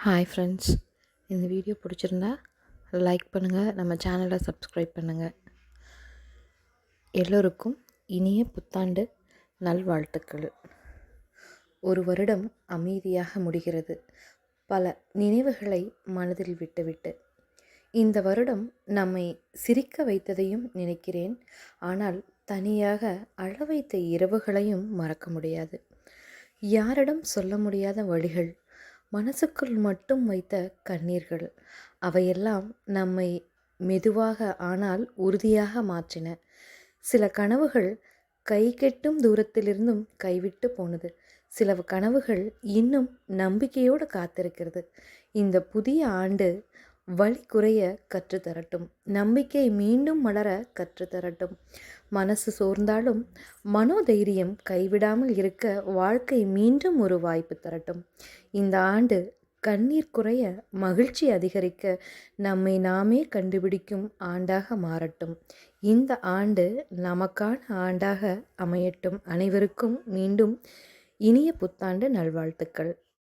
Hi friends, இந்த video பிடிச்சிருந்தா like பண்ணுங்கள், நம்ம சேனலை சப்ஸ்கிரைப் பண்ணுங்கள். எல்லோருக்கும் இனிய புத்தாண்டு நல்வாழ்த்துக்கள். ஒரு வருடம் அமைதியாக முடிகிறது, பல நினைவுகளை மனதில் விட்டுவிட்டு. இந்த வருடம் நம்மை சிரிக்க வைத்ததையும் நினைக்கிறேன், ஆனால் தனியாக அழ வைத்த இரவுகளையும் மறக்க முடியாது. யாரிடம் சொல்ல முடியாத வழிகள், மனசுக்குள் மட்டும் வைத்த கண்ணீர்கள், அவையெல்லாம் நம்மை மெதுவாக ஆனால் உறுதியாக மாற்றின. சில கனவுகள் கைகெட்டும் தூரத்திலிருந்தும் கைவிட்டு போனது. சில கனவுகள் இன்னும் நம்பிக்கையோடு காத்திருக்கிறது. இந்த புதிய ஆண்டு வலி குறைய கற்றுத்தரட்டும், நம்பிக்கை மீண்டும் மலர கற்றுத்தரட்டும். மனசு சோர்ந்தாலும் மனோதைரியம் கைவிடாமல் இருக்க வாழ்க்கை மீண்டும் ஒரு வாய்ப்பு தரட்டும். இந்த ஆண்டு கண்ணீர் குறைய, மகிழ்ச்சி அதிகரிக்க, நம்மை நாமே கண்டுபிடிக்கும் ஆண்டாக மாறட்டும். இந்த ஆண்டு நமக்கான ஆண்டாக அமையட்டும். அனைவருக்கும் மீண்டும் இனிய புத்தாண்டு நல்வாழ்த்துக்கள்.